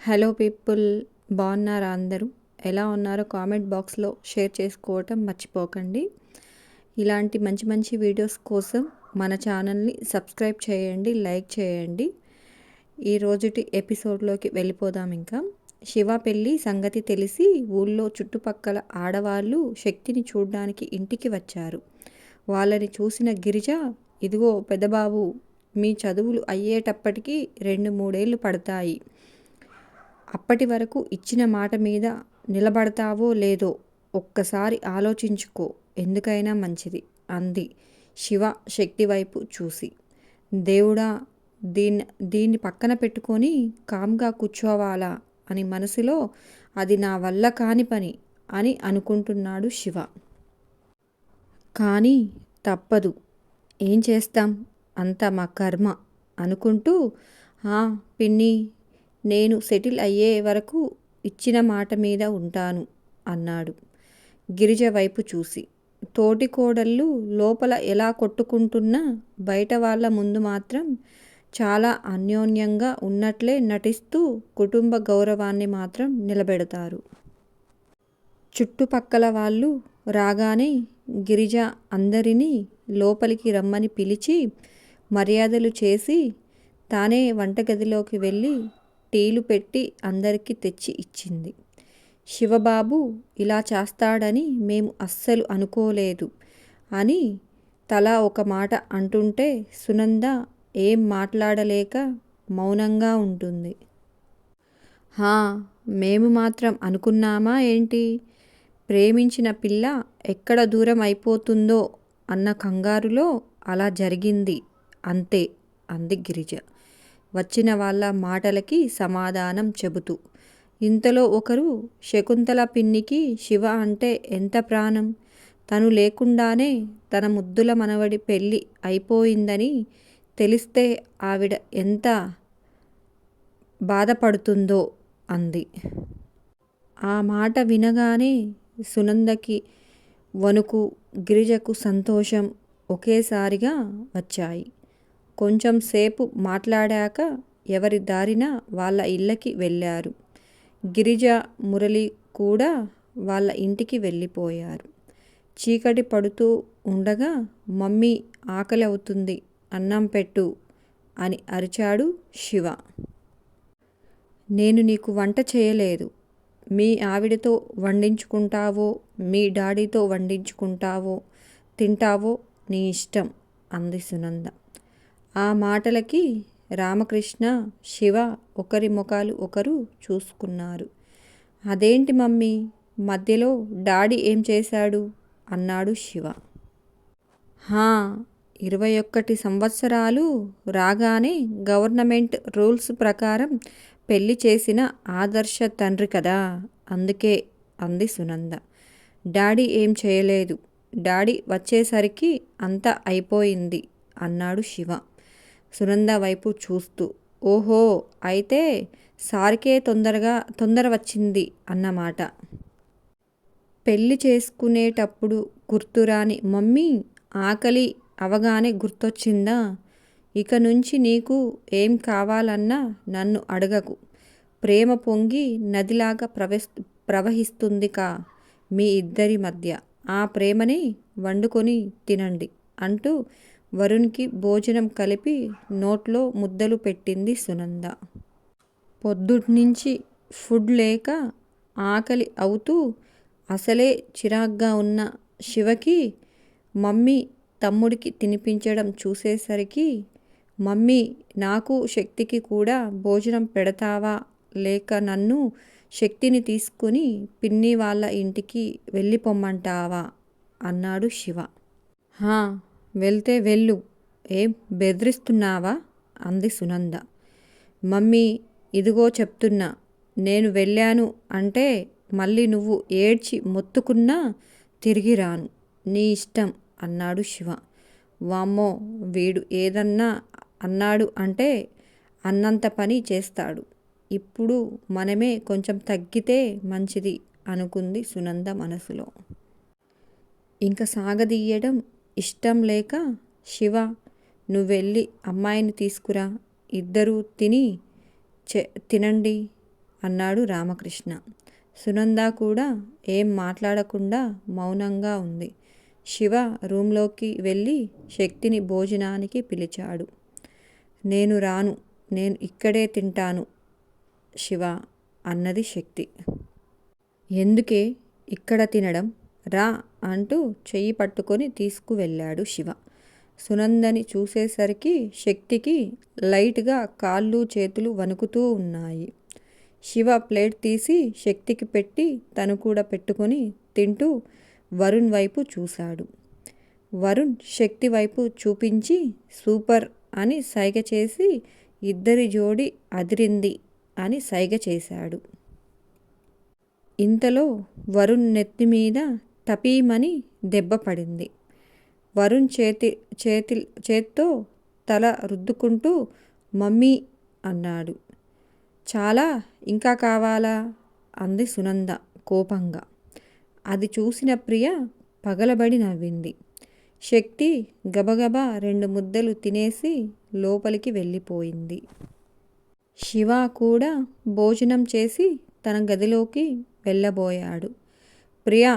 Hello people, బాగున్నారా అందరూ? ఎలా ఉన్నారో కామెంట్ బాక్స్లో షేర్ చేసుకోవటం మర్చిపోకండి. ఇలాంటి మంచి మంచి వీడియోస్ కోసం మన ఛానల్ని సబ్స్క్రైబ్ చేయండి, లైక్ చేయండి. ఈ రోజుటి ఎపిసోడ్లోకి వెళ్ళిపోదాం. ఇంకా శివ పెళ్ళి సంగతి తెలిసి ఊళ్ళో చుట్టుపక్కల ఆడవాళ్ళు శక్తిని చూడడానికి ఇంటికి వచ్చారు. వాళ్ళని చూసిన గిరిజ, ఇదిగో పెద్దబాబు, మీ చదువులు అయ్యేటప్పటికి 2-3 ఏళ్ళు పడతాయి. అప్పటి వరకు ఇచ్చిన మాట మీద నిలబడతావో లేదో ఒక్కసారి ఆలోచించుకో, ఎందుకైనా మంచిది అంది శివ శక్తి వైపు చూసి. దేవుడా, దీన్ని పక్కన పెట్టుకొని కామ్గా కూర్చోవాలా అని మనసులో అది నా వల్ల కాని పని అని అనుకుంటున్నాడు శివ. కానీ తప్పదు, ఏం చేస్తాం, అంత మా కర్మ అనుకుంటూ, పిన్ని, నేను సెటిల్ అయ్యే వరకు ఇచ్చిన మాట మీద ఉంటాను అన్నాడు గిరిజ వైపు చూసి. తోటి కోడళ్ళు లోపల ఎలా కొట్టుకుంటున్నా బయట వాళ్ళ ముందు మాత్రం చాలా అన్యోన్యంగా ఉన్నట్లే నటిస్తూ కుటుంబ గౌరవాన్ని మాత్రం నిలబెడతారు. చుట్టుపక్కల వాళ్ళు రాగానే గిరిజ అందరినీ లోపలికి రమ్మని పిలిచి మర్యాదలు చేసి తానే వంటగదిలోకి వెళ్ళి టీలు పెట్టి అందరికీ తెచ్చి ఇచ్చింది. శివబాబు ఇలా చేస్తాడని మేము అస్సలు అనుకోలేదు అని తలా ఒక మాట అంటుంటే సునంద ఏం మాట్లాడలేక మౌనంగా ఉంటుంది. మేము మాత్రం అనుకున్నామా ఏంటి? ప్రేమించిన పిల్ల ఎక్కడ దూరం అయిపోతుందో అన్న కంగారులో అలా జరిగింది అంతే అంది గిరిజ వచ్చిన వాళ్ళ మాటలకి సమాధానం చెబుతూ. ఇంతలో ఒకరు, శకుంతల పిన్నికి శివ అంటే ఎంత ప్రాణం, తను లేకుండానే తన ముద్దుల మనవడి పెళ్ళి అయిపోయిందని తెలిస్తే ఆవిడ ఎంత బాధపడుతుందో అంది. ఆ మాట వినగానే సునందకి వణుకు, గిరిజకు సంతోషం ఒకేసారిగా వచ్చాయి. కొంచెం సేపు మాట్లాడాక ఎవరి దారిన వాళ్ళ ఇళ్ళకి వెళ్ళారు. గిరిజ, మురళి కూడా వాళ్ళ ఇంటికి వెళ్ళిపోయారు. చీకటి పడుతూ ఉండగా, మమ్మీ ఆకలి అవుతుంది, అన్నం పెట్టు అని అరిచాడు శివ. నేను నీకు వంట చేయలేదు, మీ ఆవిడతో వండించుకుంటావో మీ డాడీతో వండించుకుంటావో తింటావో నీ ఇష్టం అంది సునంద. ఆ మాటలకి రామకృష్ణ, శివ ఒకరి ముఖాలు ఒకరు చూసుకున్నారు. అదేంటి మమ్మీ, మధ్యలో డాడీ ఏం చేశాడు అన్నాడు శివ. 21 సంవత్సరాలు రాగానే గవర్నమెంట్ రూల్స్ ప్రకారం పెళ్లి చేసిన ఆదర్శ తండ్రి కదా, అందుకే అంది సునంద. డాడీ ఏం చేయలేదు, డాడీ వచ్చేసరికి అంతా అయిపోయింది అన్నాడు శివ సునంద వైపు చూస్తూ. ఓహో, అయితే సార్కే తొందర వచ్చింది అన్నమాట. పెళ్లి చేసుకునేటప్పుడు గుర్తురాని మమ్మీ ఆకలి అవగానే గుర్తొచ్చిందా? ఇక నుంచి నీకు ఏం కావాలన్నా నన్ను అడగకు, ప్రేమ పొంగి నదిలాగా ప్రవహిస్తుందికా మీ ఇద్దరి మధ్య, ఆ ప్రేమని వండుకొని తినండి అంటూ వరుణ్కి భోజనం కలిపి నోట్లో ముద్దలు పెట్టింది సునంద. పొద్దుట్నుంచి ఫుడ్ లేక ఆకలి అవుతూ అసలే చిరాగ్గా ఉన్న శివకి మమ్మీ తమ్ముడికి తినిపించడం చూసేసరికి, మమ్మీ, నాకు శక్తికి కూడా భోజనం పెడతావా, లేక నన్ను శక్తిని తీసుకుని పిన్ని వాళ్ళ ఇంటికి వెళ్ళిపోమ్మంటావా అన్నాడు శివ. వెళ్తే వెళ్ళు, ఏం బెదిరిస్తున్నావా అంది సునంద. మమ్మీ, ఇదిగో చెప్తున్నా, నేను వెళ్ళాను అంటే మళ్ళీ నువ్వు ఏడ్చి మొత్తుకున్నా తిరిగి రాను, నీ ఇష్టం అన్నాడు శివ. వామ్మో, వీడు ఏదన్నా అన్నాడు అంటే అన్నంత పని చేస్తాడు, ఇప్పుడు మనమే కొంచెం తగ్గితే మంచిది అనుకుంది సునంద మనసులో. ఇంక సాగదీయడం ఇష్టం లేక, శివ, నువ్వెళ్ళి అమ్మాయిని తీసుకురా, ఇద్దరూ తినండి అన్నాడు రామకృష్ణ. సునంద కూడా ఏం మాట్లాడకుండా మౌనంగా ఉంది. శివ రూంలోకి వెళ్ళి శక్తిని భోజనానికి పిలిచాడు. నేను రాను, నేను ఇక్కడే తింటాను శివ అన్నది శక్తి. ఎందుకే ఇక్కడ తినడం, రా అంటూ చెయ్యి పట్టుకొని తీసుకువెళ్ళాడు శివ. సునందని చూసేసరికి శక్తికి లైట్గా కాళ్ళు చేతులు వణుకుతూ ఉన్నాయి. శివ ప్లేట్ తీసి శక్తికి పెట్టి తను కూడా పెట్టుకొని తింటూ వరుణ్ వైపు చూశాడు. వరుణ్ శక్తి వైపు చూపించి సూపర్ అని సైగ చేసి ఇద్దరి జోడి అదిరింది అని సైగ చేశాడు. ఇంతలో వరుణ్ నెత్తి మీద టపీమని దెబ్బ పడింది. వరుణ్ చేత్తో తల రుద్దుకుంటూ మమ్మీ అన్నాడు. చాలా, ఇంకా కావాలా అంది సునంద కోపంగా. అది చూసిన ప్రియ పగలబడి నవ్వింది. శక్తి గబగబా 2 ముద్దలు తినేసి లోపలికి వెళ్ళిపోయింది. శివ కూడా భోజనం చేసి తన గదిలోకి వెళ్ళబోయాడు. ప్రియా,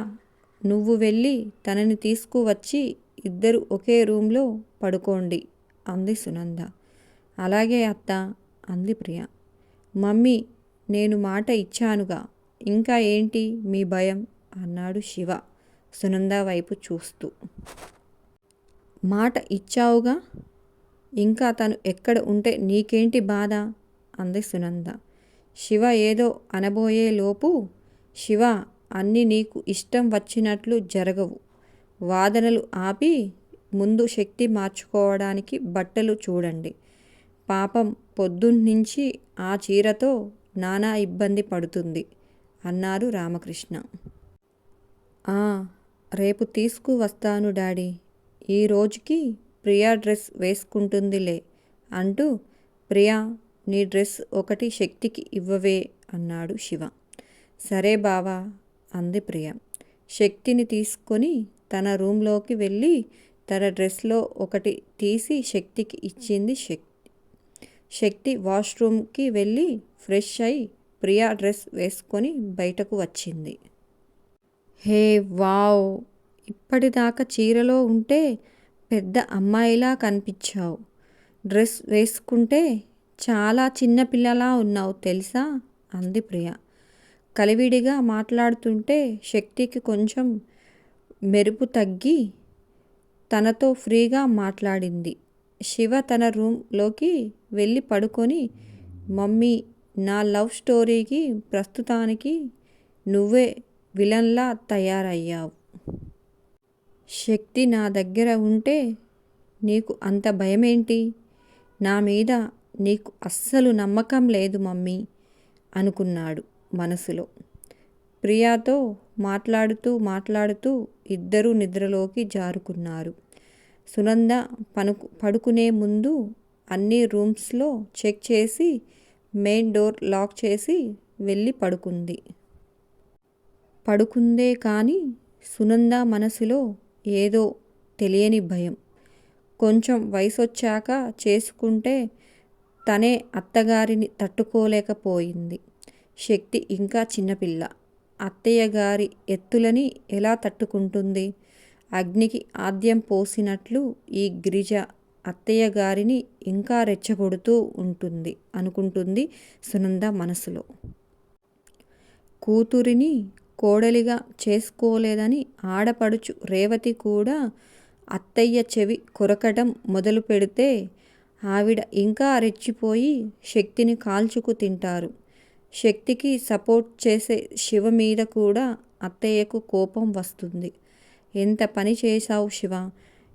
నువ్వు వెళ్ళి తనని తీసుకువచ్చి ఇద్దరు ఒకే రూంలో పడుకోండి అంది సునంద. అలాగే అత్త అంది ప్రియ. మమ్మీ, నేను మాట ఇచ్చానుగా, ఇంకా ఏంటి మీ భయం అన్నాడు శివ సునంద వైపు చూస్తూ. మాట ఇచ్చావుగా, ఇంకా తను ఎక్కడ ఉంటే నీకేంటి బాధ అంది సునంద. శివ ఏదో అనబోయే లోపు, శివ, అన్నీ నీకు ఇష్టం వచ్చినట్లు జరగవు. వాదనలు ఆపి ముందు శక్తి మార్చుకోవడానికి బట్టలు చూడండి. పాపం పొద్దున్నుంచి ఆ చీరతో నానా ఇబ్బంది పడుతుంది అన్నారు రామకృష్ణ. రేపు తీసుకువస్తాను డాడీ, ఈ రోజుకి ప్రియా డ్రెస్ వేసుకుంటుందిలే అంటూ, ప్రియా, నీ డ్రెస్ ఒకటి శక్తికి ఇవ్వవే అన్నాడు శివ. సరే బావా అంది ప్రియ. శక్తిని తీసుకొని తన రూంలోకి వెళ్ళి తన డ్రెస్లో ఒకటి తీసి శక్తికి ఇచ్చింది శక్తి. శక్తి వాష్రూమ్కి వెళ్ళి ఫ్రెష్ అయి ప్రియా డ్రెస్ వేసుకొని బయటకు వచ్చింది. హే వావ్, ఇప్పటిదాకా చీరలో ఉంటే పెద్ద అమ్మాయిలా కనిపించావు. డ్రెస్ వేసుకుంటే చాలా చిన్నపిల్లలా ఉన్నావు తెలుసా అంది ప్రియ. కలివిడిగా మాట్లాడుతుంటే శక్తికి కొంచెం మెరుపు తగ్గి తనతో ఫ్రీగా మాట్లాడింది. శివ తన రూంలోకి వెళ్ళి పడుకొని, మమ్మీ, నా లవ్ స్టోరీకి ప్రస్తుతానికి నువ్వే విలన్లా తయారయ్యావు. శక్తి నా దగ్గర ఉంటే నీకు అంత భయమేంటి? నా మీద నీకు అస్సలు నమ్మకం లేదు మమ్మీ అనుకున్నాడు మనసులో. ప్రియాతో మాట్లాడుతూ ఇద్దరూ నిద్రలోకి జారుకున్నారు. సునంద పడుకునే ముందు అన్ని రూమ్స్లో చెక్ చేసి మెయిన్ డోర్ లాక్ చేసి వెళ్ళి పడుకుందే కానీ సునంద మనసులో ఏదో తెలియని భయం. కొంచెం వయసొచ్చాక చేసుకుంటే తనే అత్తగారిని తట్టుకోలేకపోయింది. శక్తి ఇంకా చిన్నపిల్ల, అత్తయ్య గారి ఎత్తులని ఎలా తట్టుకుంటుంది? అగ్నికి ఆద్యం పోసినట్లు ఈ గిరిజ అత్తయ్య గారిని ఇంకా రెచ్చగొడుతూ ఉంటుంది అనుకుంటుంది సునంద మనసులో. కూతురిని కోడలిగా చేసుకోలేదని ఆడపడుచు రేవతి కూడా అత్తయ్య చెవి కొరకడం మొదలు పెడితే ఆవిడ ఇంకా రెచ్చిపోయి శక్తిని కాల్చుకు తింటారు. శక్తికి సపోర్ట్ చేసే శివ మీద కూడా అత్తయ్యకు కోపం వస్తుంది. ఎంత పని చేశావు శివ,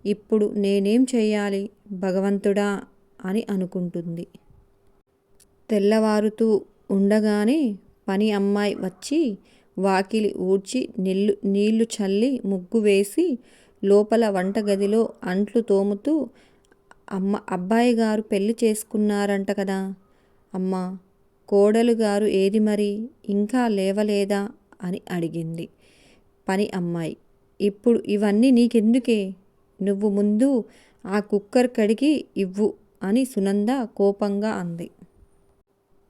ఇప్పుడు నేనేం చెయ్యాలి భగవంతుడా అని అనుకుంటుంది. తెల్లవారుతూ ఉండగానే పని అమ్మాయి వచ్చి వాకిలి ఊడ్చి నీళ్లు చల్లి ముగ్గు వేసి లోపల వంటగదిలో అంట్లు తోముతూ, అబ్బాయి గారు పెళ్లి చేసుకున్నారంట కదా అమ్మా, కోడలు గారు ఏది మరి, ఇంకా లేవలేదా అని అడిగింది పని అమ్మాయి. ఇప్పుడు ఇవన్నీ నీకెందుకే, నువ్వు ముందు ఆ కుక్కర్ కడిగి ఇవ్వు అని సునంద కోపంగా అంది.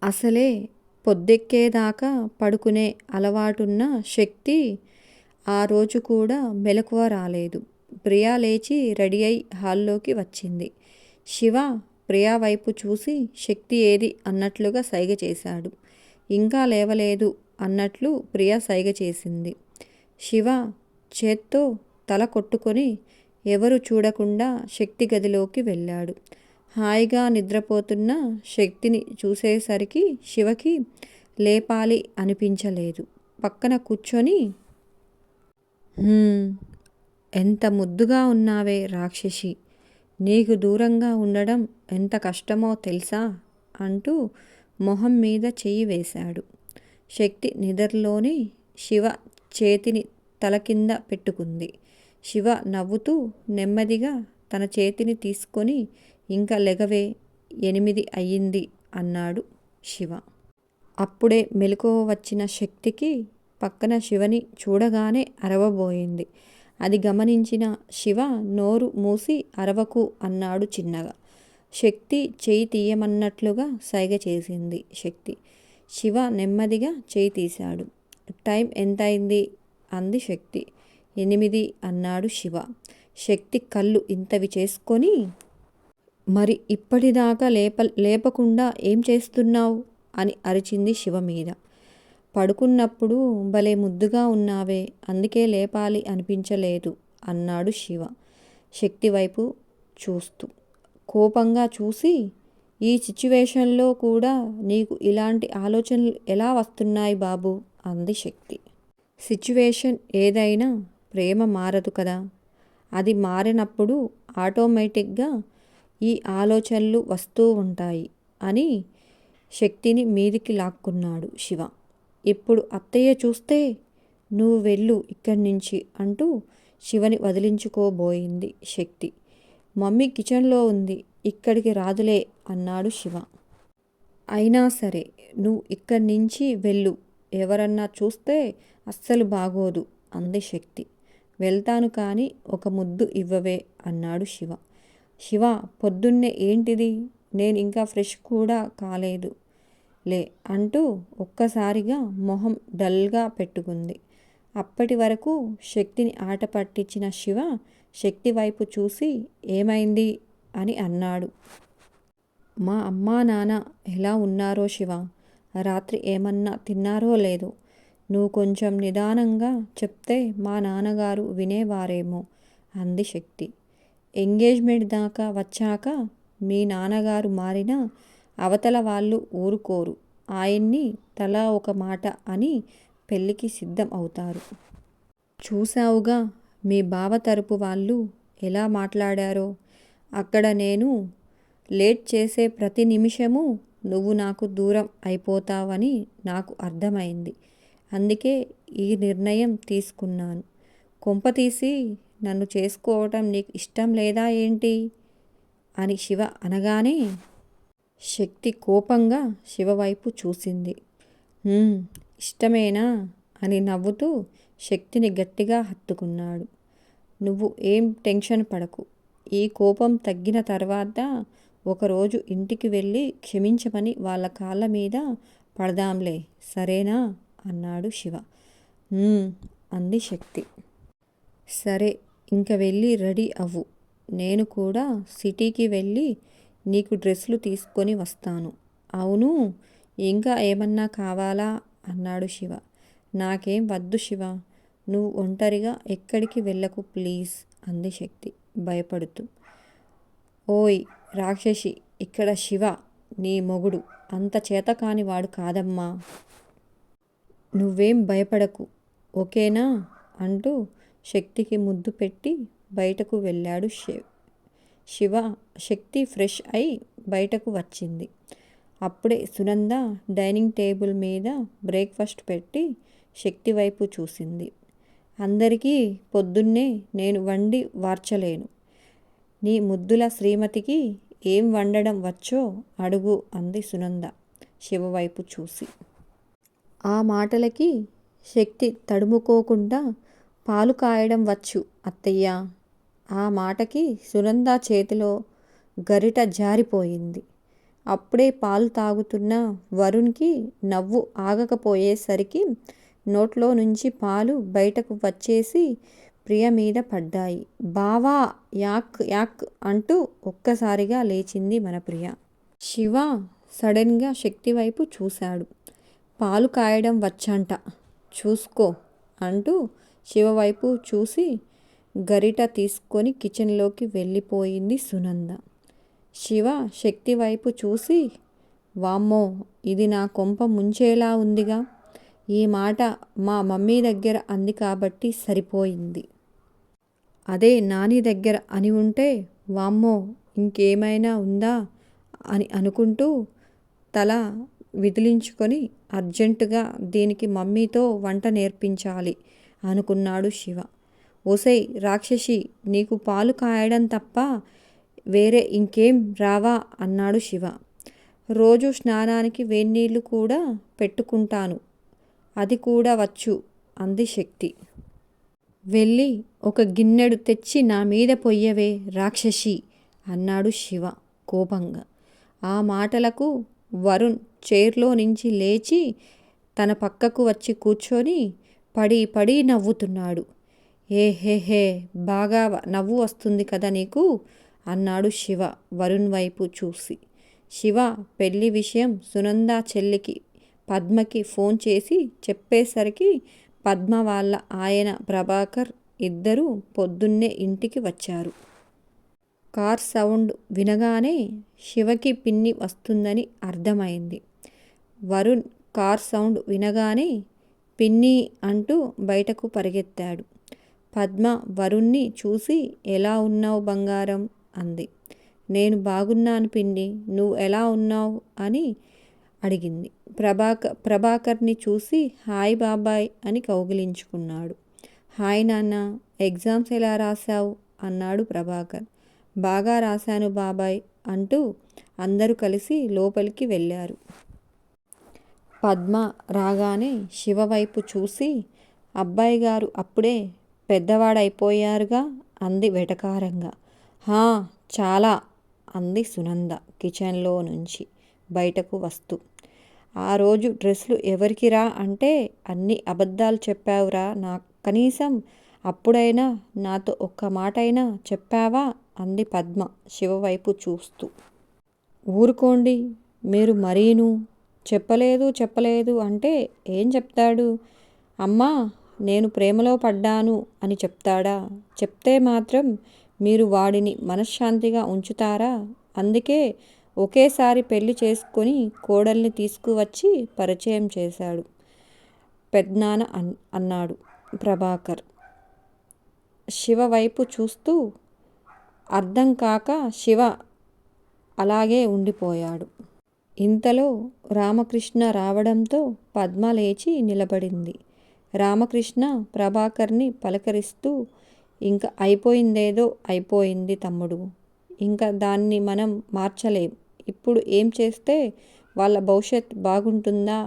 అసలే పొద్దెక్కేదాకా పడుకునే అలవాటున్న శక్తి ఆ రోజు కూడా మెలకువ రాలేదు. ప్రియా లేచి రెడీ అయి హాల్లోకి వచ్చింది. శివ ప్రియా వైపు చూసి శక్తి ఏది అన్నట్లుగా సైగ చేశాడు. ఇంకా లేవలేదు అన్నట్లు ప్రియా సైగ చేసింది. శివ చేత్తో తల కొట్టుకొని ఎవరు చూడకుండా శక్తి గదిలోకి వెళ్ళాడు. హాయిగా నిద్రపోతున్న శక్తిని చూసేసరికి శివకి లేపాలి అనిపించలేదు. పక్కన కూర్చొని ఎంత ముద్దుగా ఉన్నావే రాక్షసి, నీకు దూరంగా ఉండడం ఎంత కష్టమో తెలుసా అంటూ మొహం మీద చెయ్యి వేశాడు. శక్తి నిద్రలోనే శివ చేతిని తల కింద పెట్టుకుంది. శివ నవ్వుతూ నెమ్మదిగా తన చేతిని తీసుకొని ఇంకా లెగవే, 8 అయ్యింది అన్నాడు శివ. అప్పుడే మెలకువ వచ్చిన శక్తికి పక్కన శివని చూడగానే అరవబోయింది. అది గమనించిన శివ నోరు మూసి అరవకు అన్నాడు చిన్నగా. శక్తి చేయి తీయమన్నట్లుగా సైగ చేసింది శక్తి. శివ నెమ్మదిగా చేయి తీశాడు. టైం ఎంతైంది అంది శక్తి. 8 అన్నాడు శివ. శక్తి కళ్ళు ఇంతవి చేసుకొని, మరి ఇప్పటిదాకా లేపకుండా ఏం చేస్తున్నావు అని అరిచింది శివ మీద. పడుకున్నప్పుడు భలే ముద్దుగా ఉన్నావే, అందుకే లేపాలి అనిపించలేదు అన్నాడు శివ శక్తి వైపు చూస్తూ. కోపంగా చూసి, ఈ సిచ్యువేషన్లో కూడా నీకు ఇలాంటి ఆలోచనలు ఎలా వస్తున్నాయి బాబు అంది శక్తి. సిచ్యువేషన్ ఏదైనా ప్రేమ మారదు కదా, అది మారినప్పుడు ఆటోమేటిక్గా ఈ ఆలోచనలు వస్తూ ఉంటాయి అని శక్తిని మీదికి లాక్కున్నాడు శివ. ఇప్పుడు అత్తయ్య చూస్తే నువ్వు వెళ్ళు ఇక్కడి నుంచి అంటూ శివని వదిలించుకోబోయింది శక్తి. మమ్మీ కిచెన్లో ఉంది, ఇక్కడికి రాదులే అన్నాడు శివ. అయినా సరే నువ్వు ఇక్కడి నుంచి వెళ్ళు, ఎవరన్నా చూస్తే అస్సలు బాగోదు అంది శక్తి. వెళ్తాను కానీ ఒక ముద్దు ఇవ్వవే అన్నాడు శివ. శివ పొద్దున్నే ఏంటిది, నేను ఇంకా ఫ్రెష్ కూడా కాలేదు లే అంటూ ఒక్కసారిగా మొహం డల్గా పెట్టుకుంది. అప్పటి వరకు శక్తిని ఆట పట్టించిన శివ శక్తి వైపు చూసి ఏమైంది అని అన్నాడు. మా అమ్మా నాన్న ఎలా ఉన్నారో శివ, రాత్రి ఏమన్నా తిన్నారో లేదో, నువ్వు కొంచెం నిదానంగా చెప్తే మా నాన్నగారు వినేవారేమో అంది శక్తి. ఎంగేజ్మెంట్ దాకా వచ్చాక మీ నాన్నగారు మారినా అవతల వాళ్ళు ఊరుకోరు, ఆయన్ని తలా ఒక మాట అని పెళ్ళికి సిద్ధం అవుతారు. చూసావుగా మీ బావ తరపు వాళ్ళు ఎలా మాట్లాడారో. అక్కడ నేను లేట్ చేసే ప్రతి నిమిషము నువ్వు నాకు దూరం అయిపోతావని నాకు అర్థమైంది. అందుకే ఈ నిర్ణయం తీసుకున్నాను. కొంపతీసి నన్ను చేసుకోవటం నీకు ఇష్టం లేదా ఏంటి అని శివ అనగానే శక్తి కోపంగా శివ వైపు చూసింది. ఇష్టమేనా అని నవ్వుతూ శక్తిని గట్టిగా హత్తుకున్నాడు. నువ్వు ఏం టెన్షన్ పడకు, ఈ కోపం తగ్గిన తర్వాత ఒకరోజు ఇంటికి వెళ్ళి క్షమించమని వాళ్ళ కాళ్ళ మీద పడదాంలే, సరేనా అన్నాడు శివ. అంది శక్తి. సరే ఇంక వెళ్ళి రెడీ అవ్వు, నేను కూడా సిటీకి వెళ్ళి నీకు డ్రెస్సులు తీసుకొని వస్తాను. అవును, ఇంకా ఏమన్నా కావాలా అన్నాడు శివ. నాకేం వద్దు శివ, నువ్వు ఒంటరిగా ఎక్కడికి వెళ్ళకు ప్లీజ్ అంది శక్తి భయపడుతూ. ఓయ్ రాక్షసి, ఇక్కడ శివ నీ మొగుడు, అంత చేతకాని వాడు కాదమ్మా, నువ్వేం భయపడకు ఓకేనా అంటూ శక్తికి ముద్దు పెట్టి బయటకు వెళ్ళాడు శివ. శక్తి ఫ్రెష్ అయి బయటకు వచ్చింది. అప్పుడే సునంద డైనింగ్ టేబుల్ మీద బ్రేక్ఫాస్ట్ పెట్టి శక్తి వైపు చూసింది. అందరికీ పొద్దున్నే నేను వండి వార్చలేను, నీ ముద్దుల శ్రీమతికి ఏం వండడం వచ్చో అడుగు అంది సునంద శివ వైపు చూసి. ఆ మాటలకి శక్తి తడుముకోకుండా పాలు కాయడం వచ్చు అత్తయ్య. ఆ మాటకి సునంద చేతిలో గరిట జారిపోయింది. అప్పుడే పాలు తాగుతున్న వరుణ్కి నవ్వు ఆగకపోయేసరికి నోట్లో నుంచి పాలు బయటకు వచ్చేసి ప్రియ మీద పడ్డాయి. బావా! యాక్ యాక్ అంటూ ఒక్కసారిగా లేచింది మన ప్రియ. శివ సడన్గా శక్తి వైపు చూశాడు. పాలు కాయడం వచ్చంట, చూసుకో అంటూ శివ వైపు చూసి గరిట తీసుకొని కిచెన్లోకి వెళ్ళిపోయింది సునంద. శివ శక్తి వైపు చూసి, వామ్మో, ఇది నా కొంప ముంచేలా ఉందిగా, ఈ మాట మా మమ్మీ దగ్గర అంది కాబట్టి సరిపోయింది. అదే నాని దగ్గర అని ఉంటే వామ్మో ఇంకేమైనా ఉందా అని అనుకుంటూ తల విదిలించుకొని అర్జెంటుగా దీనికి మమ్మీతో వంట నేర్పించాలి అనుకున్నాడు శివ. ఓసై రాక్షసి, నీకు పాలు కాయడం తప్ప వేరే ఇంకేం రావా అన్నాడు శివ. రోజు స్నానానికి వేన్నీళ్ళు కూడా పెట్టుకుంటాను, అది కూడా వచ్చు అంది శక్తి. వెళ్ళి ఒక గిన్నెడు తెచ్చి నా మీద పొయ్యవే రాక్షసి అన్నాడు శివ కోపంగా. ఆ మాటలకు వరుణ్ చైర్లో నుంచి లేచి తన పక్కకు వచ్చి కూర్చొని పడి పడి నవ్వుతున్నాడు. ఏహేహే, బాగా నవ్వు వస్తుంది కదా నీకు అన్నాడు శివ వరుణ్ వైపు చూసి. శివ పెళ్లి విషయం సునంద చెల్లికి పద్మకి ఫోన్ చేసి చెప్పేసరికి పద్మ వాళ్ళ ఆయన ప్రభాకర్ ఇద్దరూ పొద్దున్నే ఇంటికి వచ్చారు. కార్ సౌండ్ వినగానే శివకి పిన్ని వస్తుందని అర్థమైంది. వరుణ్ కార్ సౌండ్ వినగానే పిన్ని అంటూ బయటకు పరిగెత్తాడు. పద్మ వరుణ్ణి చూసి ఎలా ఉన్నావు బంగారం అంది. నేను బాగున్నాను పిన్ని, నువ్వు ఎలా ఉన్నావు అని అడిగింది. ప్రభాకర్ని చూసి హాయ్ బాబాయ్ అని కౌగిలించుకున్నాడు. హాయ్ నాన్న, ఎగ్జామ్స్ ఎలా రాశావు అన్నాడు ప్రభాకర్. బాగా రాశాను బాబాయ్ అంటూ అందరూ కలిసి లోపలికి వెళ్ళారు. పద్మ రాగానే శివ వైపు చూసి అబ్బాయి గారు అప్పుడే పెద్దవాడైపోయారుగా అంది వెటకారంగా. హా, చాలా అంది సునంద కిచెన్లో నుంచి బయటకు వస్తూ. ఆ రోజు డ్రెస్సులు ఎవరికిరా అంటే అన్ని అబద్ధాలు చెప్పావురా, నా కనీసం అప్పుడైనా నాతో ఒక్క మాటైనా చెప్పావా అంది పద్మ శివ వైపు చూస్తూ. ఊరుకోండి మీరు మరీను, చెప్పలేదు అంటే ఏం చెప్తాడు? అమ్మా, నేను ప్రేమలో పడ్డాను అని చెప్తాడా? చెప్తే మాత్రం మీరు వాడిని మనశ్శాంతిగా ఉంచుతారా? అందుకే ఒకేసారి పెళ్లి చేసుకొని కోడల్ని తీసుకువచ్చి పరిచయం చేశాడు పెద్నాన్న అన్నాడు ప్రభాకర్ శివ వైపు చూస్తూ. అర్థం కాక శివ అలాగే ఉండిపోయాడు. ఇంతలో రామకృష్ణ రావడంతో పద్మ లేచి నిలబడింది. రామకృష్ణ ప్రభాకర్ని పలకరిస్తూ, ఇంకా అయిపోయిందేదో అయిపోయింది తమ్ముడు, ఇంకా దాన్ని మనం మార్చలేం. ఇప్పుడు ఏం చేస్తే వాళ్ళ భవిష్యత్ బాగుంటుందా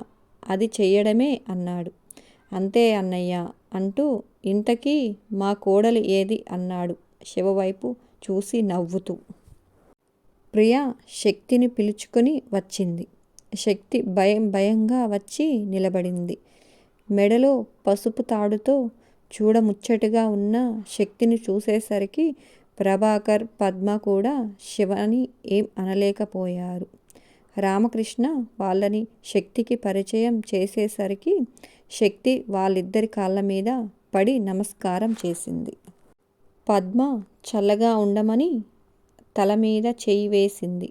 అది చెయ్యడమే అన్నాడు. అంతే అన్నయ్య అంటూ ఇంతకీ మా కోడలు ఏది అన్నాడు శివ వైపు చూసి నవ్వుతూ. ప్రియ శక్తిని పిలుచుకొని వచ్చింది. శక్తి భయంగా వచ్చి నిలబడింది. మెడలో పసుపు తాడుతో చూడముచ్చటగా ఉన్న శక్తిని చూసేసరికి ప్రభాకర్ పద్మ కూడా శివని ఏం అనలేకపోయారు. రామకృష్ణ వాళ్ళని శక్తికి పరిచయం చేసేసరికి శక్తి వాళ్ళిద్దరి కాళ్ళ మీద పడి నమస్కారం చేసింది. పద్మ చల్లగా ఉండమని తల మీద చెయ్యి వేసింది.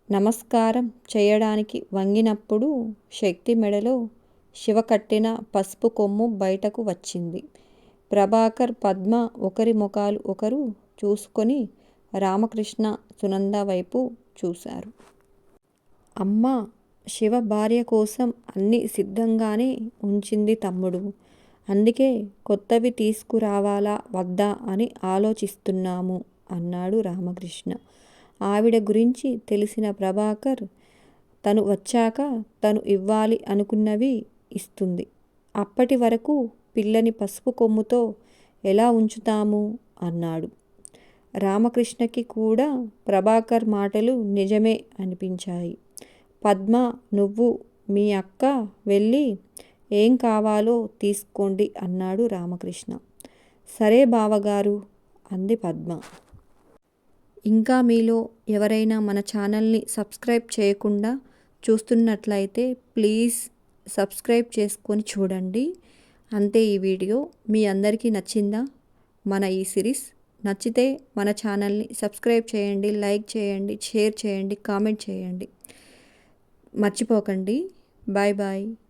నమస్కారం చేయడానికి వంగినప్పుడు శక్తి మెడలో శివ కట్టిన పసుపు కొమ్ము బయటకు వచ్చింది. ప్రభాకర్ పద్మ ఒకరి ముఖాలు ఒకరు చూసుకొని రామకృష్ణ సునంద వైపు చూశారు. అమ్మ శివ భార్య కోసం అన్నీ సిద్ధంగానే ఉంచింది తమ్ముడు, అందుకే కొత్తవి తీసుకురావాలా వద్దా అని ఆలోచిస్తున్నాము అన్నాడు రామకృష్ణ. ఆవిడ గురించి తెలిసిన ప్రభాకర్ తను వచ్చాక తను ఇవ్వాలి అనుకున్నవి ఇస్తుంది. అప్పటి వరకు పిల్లని పసుపు కొమ్ముతో ఎలా ఉంచుతాము అన్నాడు. రామకృష్ణకి కూడా ప్రభాకర్ మాటలు నిజమే అనిపించాయి. పద్మ, నువ్వు, మీ అక్క వెళ్ళి ఏం కావాలో తీసుకోండి అన్నాడు రామకృష్ణ. సరే బావగారు అంది పద్మ. ఇంకా మీలో ఎవరైనా మన ఛానల్ని సబ్స్క్రైబ్ చేయకుండా చూస్తున్నట్లయితే ప్లీజ్ సబ్స్క్రైబ్ చేసుకొని చూడండి. అంతే ఈ వీడియో. మీ అందరికీ నచ్చిందా మన ఈ సిరీస్? నచ్చితే మన ఛానల్ని సబ్స్క్రైబ్ చేయండి, లైక్ చేయండి, షేర్ చేయండి, కామెంట్ చేయండి. మర్చిపోకండి. Bye bye.